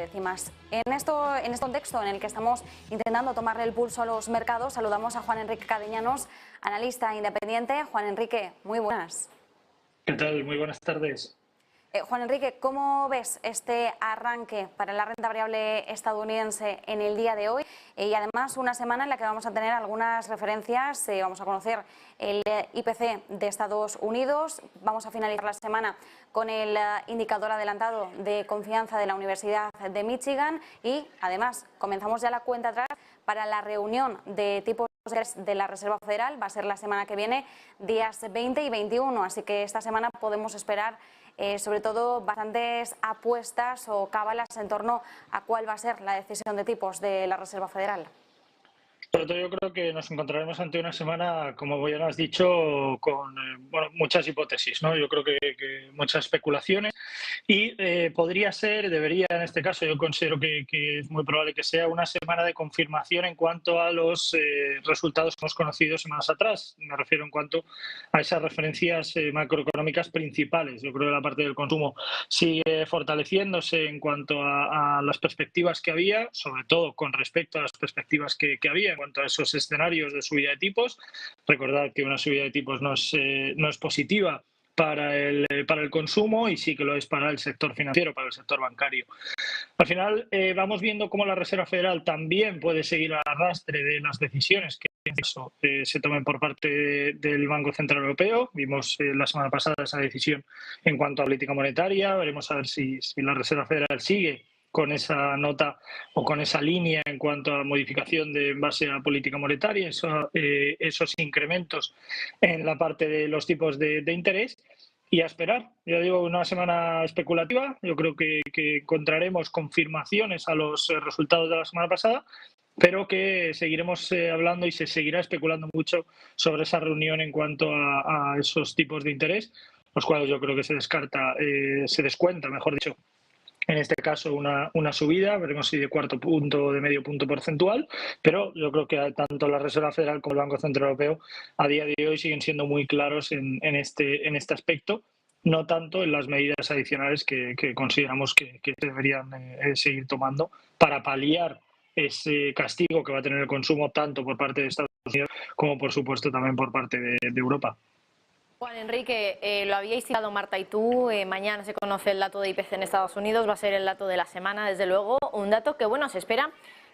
décimas. En este contexto en el que estamos intentando tomarle el pulso a los mercados, saludamos a Juan Enrique Cadeñanos, analista independiente. Juan Enrique, muy buenas. ¿Qué tal? Muy buenas tardes. Juan Enrique, ¿cómo ves este arranque para la renta variable estadounidense en el día de hoy? Y además una semana en la que vamos a tener algunas referencias, vamos a conocer el IPC de Estados Unidos, vamos a finalizar la semana con el indicador adelantado de confianza de la Universidad de Michigan y además comenzamos ya la cuenta atrás para la reunión de tipos de la Reserva Federal. Va a ser la semana que viene, días 20 y 21, así que esta semana podemos esperar sobre todo bastantes apuestas o cábalas en torno a cuál va a ser la decisión de tipos de la Reserva Federal. Sobre todo yo creo que nos encontraremos ante una semana, como bien has dicho, con muchas hipótesis, ¿no? Yo creo que muchas especulaciones y debería en este caso, yo considero que es muy probable que sea una semana de confirmación en cuanto a los resultados que hemos conocido semanas atrás. Me refiero en cuanto a esas referencias macroeconómicas principales. Yo creo que la parte del consumo sigue fortaleciéndose en cuanto a las perspectivas que había, sobre todo con respecto a las perspectivas que había en cuanto a esos escenarios de subida de tipos. Recordad que una subida de tipos no es positiva para el consumo y sí que lo es para el sector financiero, para el sector bancario. Al final vamos viendo cómo la Reserva Federal también puede seguir al arrastre de las decisiones que se tomen por parte del Banco Central Europeo. Vimos la semana pasada esa decisión en cuanto a política monetaria. Veremos a ver si la Reserva Federal sigue con esa nota o con esa línea en cuanto a modificación en base a política monetaria, esos incrementos en la parte de los tipos de interés. Y a esperar, ya digo, una semana especulativa. Yo creo que encontraremos confirmaciones a los resultados de la semana pasada, pero que seguiremos hablando y se seguirá especulando mucho sobre esa reunión en cuanto a esos tipos de interés, los cuales yo creo que se descuenta, mejor dicho, en este caso una subida, veremos si de cuarto punto o de medio punto porcentual, pero yo creo que tanto la Reserva Federal como el Banco Central Europeo a día de hoy siguen siendo muy claros en este aspecto, no tanto en las medidas adicionales que consideramos que se deberían seguir tomando para paliar ese castigo que va a tener el consumo tanto por parte de Estados Unidos como por supuesto también por parte de Europa. Juan Enrique, lo habíais citado Marta y tú, mañana se conoce el dato de IPC en Estados Unidos, va a ser el dato de la semana, desde luego, un dato que, bueno, se espera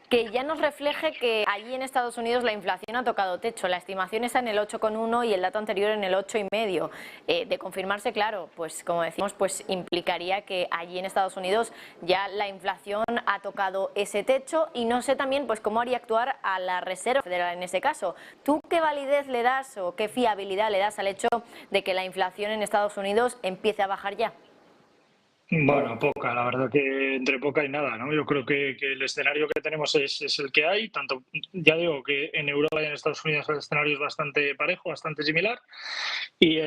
que ya nos refleje que allí en Estados Unidos la inflación ha tocado techo. La estimación está en el 8,1 y el dato anterior en el 8,5. De confirmarse, claro, pues como decimos, pues implicaría que allí en Estados Unidos ya la inflación ha tocado ese techo y no sé también pues cómo haría actuar a la Reserva Federal en ese caso. ¿Tú qué validez le das o qué fiabilidad le das al hecho de que la inflación en Estados Unidos empiece a bajar ya? Bueno, poca, la verdad que entre poca y nada, ¿no? Yo creo que el escenario que tenemos es el que hay, tanto, ya digo, que en Europa y en Estados Unidos el escenario es bastante parejo, bastante similar, y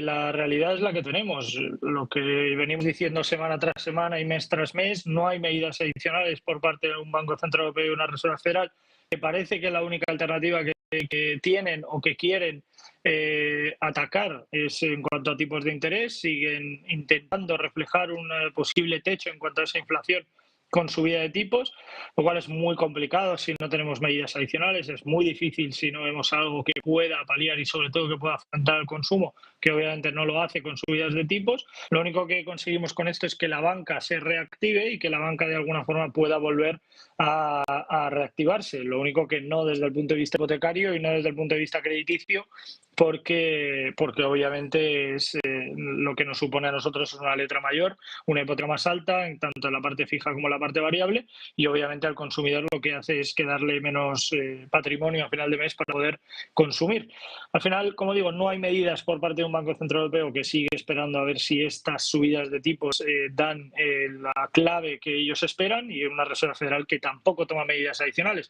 la realidad es la que tenemos. Lo que venimos diciendo semana tras semana y mes tras mes, no hay medidas adicionales por parte de un Banco Central Europeo y una Reserva Federal, que parece que la única alternativa que tienen o que quieren atacar es en cuanto a tipos de interés. Siguen intentando reflejar un posible techo en cuanto a esa inflación con subida de tipos, lo cual es muy complicado si no tenemos medidas adicionales, es muy difícil si no vemos algo que pueda paliar y sobre todo que pueda afrontar el consumo, que obviamente no lo hace con subidas de tipos. Lo único que conseguimos con esto es que la banca se reactive y que la banca de alguna forma pueda volver a reactivarse. Lo único que no desde el punto de vista hipotecario y no desde el punto de vista crediticio, porque obviamente es lo que nos supone a nosotros es una letra mayor, una hipoteca más alta, en tanto en la parte fija como en la parte variable, y obviamente al consumidor lo que hace es que darle menos patrimonio a final de mes para poder consumir. Al final, como digo, no hay medidas por parte de un Banco Central Europeo que sigue esperando a ver si estas subidas de tipos dan la clave que ellos esperan, y una Reserva Federal que tampoco toma medidas adicionales.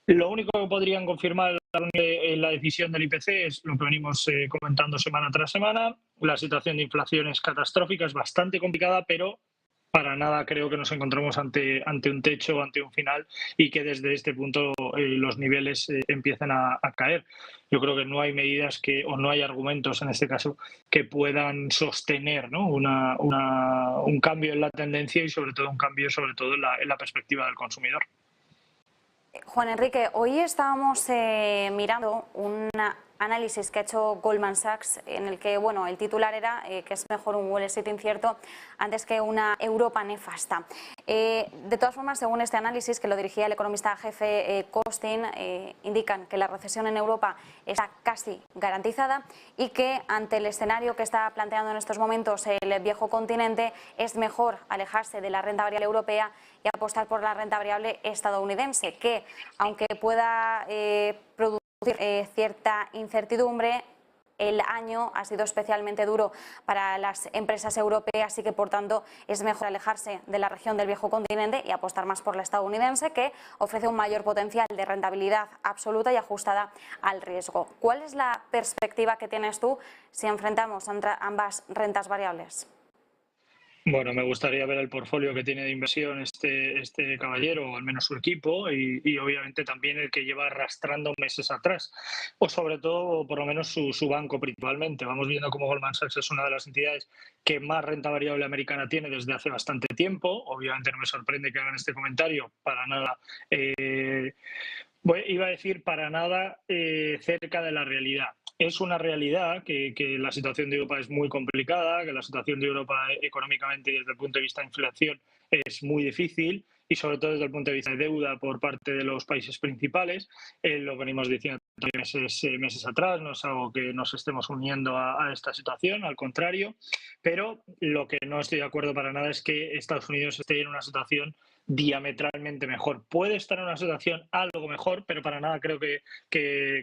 Lo único que podrían confirmar la decisión del IPC es lo que venimos comentando semana tras semana. La situación de inflación es catastrófica, es bastante complicada, pero para nada creo que nos encontramos ante un techo, ante un final y que desde este punto los niveles empiezan a caer. Yo creo que no hay medidas o no hay argumentos en este caso que puedan sostener, ¿no? un cambio en la tendencia y sobre todo un cambio en la perspectiva del consumidor. Juan Enrique, hoy estábamos mirando un análisis que ha hecho Goldman Sachs en el que, bueno, el titular era que es mejor un Wall Street incierto antes que una Europa nefasta. De todas formas, según este análisis que lo dirigía el economista jefe Costin, indican que la recesión en Europa está casi garantizada y que ante el escenario que está planteando en estos momentos el viejo continente es mejor alejarse de la renta variable europea y apostar por la renta variable estadounidense, que aunque pueda producir cierta incertidumbre, el año ha sido especialmente duro para las empresas europeas y que por tanto es mejor alejarse de la región del viejo continente y apostar más por la estadounidense, que ofrece un mayor potencial de rentabilidad absoluta y ajustada al riesgo. ¿Cuál es la perspectiva que tienes tú si enfrentamos ambas rentas variables? Bueno, me gustaría ver el portfolio que tiene de inversión este caballero, o al menos su equipo, y obviamente también el que lleva arrastrando meses atrás, o sobre todo, por lo menos, su banco principalmente. Vamos viendo cómo Goldman Sachs es una de las entidades que más renta variable americana tiene desde hace bastante tiempo. Obviamente no me sorprende que hagan este comentario, para nada. Iba a decir para nada cerca de la realidad. Es una realidad que la situación de Europa es muy complicada, que la situación de Europa económicamente y desde el punto de vista de inflación es muy difícil y sobre todo desde el punto de vista de deuda por parte de los países principales. Lo venimos diciendo meses atrás, no es algo que nos estemos uniendo a esta situación, al contrario, pero lo que no estoy de acuerdo para nada es que Estados Unidos esté en una situación diametralmente mejor. Puede estar en una situación algo mejor, pero para nada creo que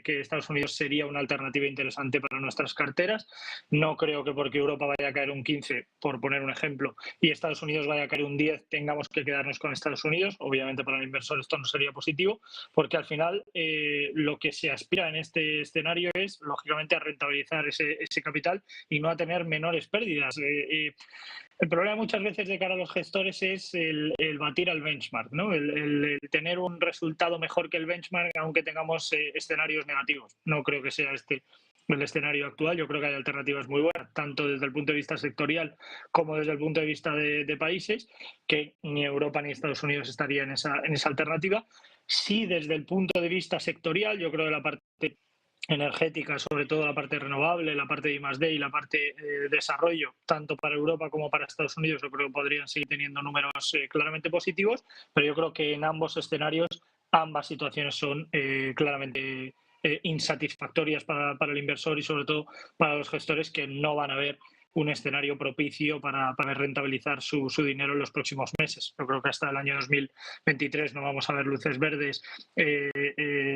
Estados Unidos sería una alternativa interesante para nuestras carteras. No creo que porque Europa vaya a caer un 15, por poner un ejemplo, y Estados Unidos vaya a caer un 10, tengamos que quedarnos con Estados Unidos. Obviamente para el inversor esto no sería positivo, porque al final lo que se aspira en este escenario es, lógicamente, a rentabilizar ese capital y no a tener menores pérdidas. El problema muchas veces de cara a los gestores es el batir al benchmark, ¿no? El tener un resultado mejor que el benchmark aunque tengamos escenarios negativos. No creo que sea este el escenario actual. Yo creo que hay alternativas muy buenas, tanto desde el punto de vista sectorial como desde el punto de vista de países, que ni Europa ni Estados Unidos estaría en esa alternativa. Sí, desde el punto de vista sectorial, yo creo que la parte energética, sobre todo la parte renovable, la parte de I+D y la parte de desarrollo, tanto para Europa como para Estados Unidos, yo creo que podrían seguir teniendo números claramente positivos, pero yo creo que en ambos escenarios, ambas situaciones son claramente insatisfactorias para el inversor y sobre todo para los gestores que no van a ver un escenario propicio para rentabilizar su dinero en los próximos meses. Yo creo que hasta el año 2023 no vamos a ver luces verdes,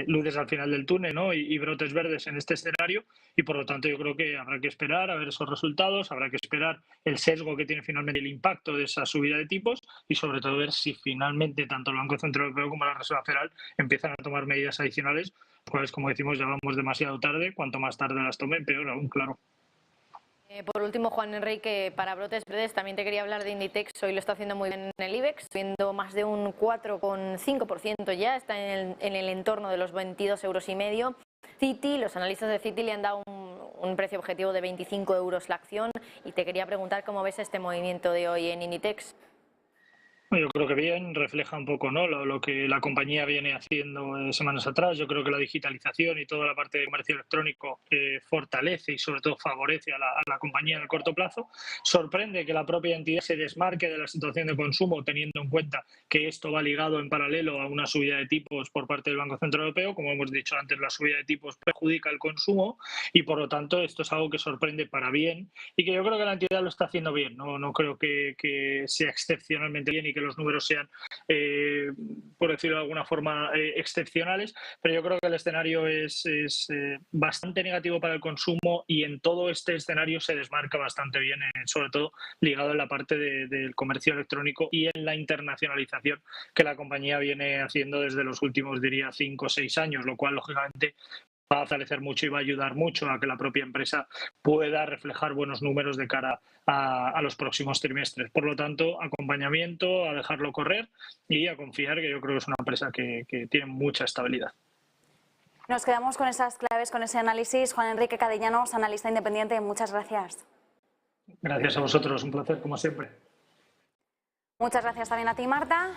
luces al final del túnel, ¿no? y brotes verdes en este escenario, y por lo tanto yo creo que habrá que esperar a ver esos resultados, habrá que esperar el sesgo que tiene finalmente el impacto de esa subida de tipos y sobre todo ver si finalmente tanto el Banco Central Europeo como la Reserva Federal empiezan a tomar medidas adicionales, las cuales, como decimos, ya vamos demasiado tarde. Cuanto más tarde las tomen, peor aún, claro. Por último, Juan Enrique, para brotes verdes también te quería hablar de Inditex. Hoy lo está haciendo muy bien en el IBEX, viendo más de un 4,5% ya, está en el entorno de los 22,5 euros. Citi, los analistas de Citi le han dado un precio objetivo de 25 euros la acción y te quería preguntar cómo ves este movimiento de hoy en Inditex. Yo creo que bien, refleja un poco, ¿no?, lo que la compañía viene haciendo semanas atrás. Yo creo que la digitalización y toda la parte de comercio electrónico fortalece y sobre todo favorece a la compañía en el corto plazo. Sorprende que la propia entidad se desmarque de la situación de consumo, teniendo en cuenta que esto va ligado en paralelo a una subida de tipos por parte del Banco Central Europeo. Como hemos dicho antes, la subida de tipos perjudica el consumo y por lo tanto esto es algo que sorprende para bien y que yo creo que la entidad lo está haciendo bien. No creo que sea excepcionalmente bien y que los números sean, por decirlo de alguna forma, excepcionales, pero yo creo que el escenario es bastante negativo para el consumo y en todo este escenario se desmarca bastante bien, sobre todo ligado en la parte del comercio electrónico y en la internacionalización que la compañía viene haciendo desde los últimos, diría, 5 o 6 años, lo cual lógicamente va a fortalecer mucho y va a ayudar mucho a que la propia empresa pueda reflejar buenos números de cara a los próximos trimestres. Por lo tanto, acompañamiento, a dejarlo correr y a confiar, que yo creo que es una empresa que tiene mucha estabilidad. Nos quedamos con esas claves, con ese análisis. Juan Enrique Cadellanos, analista independiente, muchas gracias. Gracias a vosotros, un placer como siempre. Muchas gracias también a ti, Marta.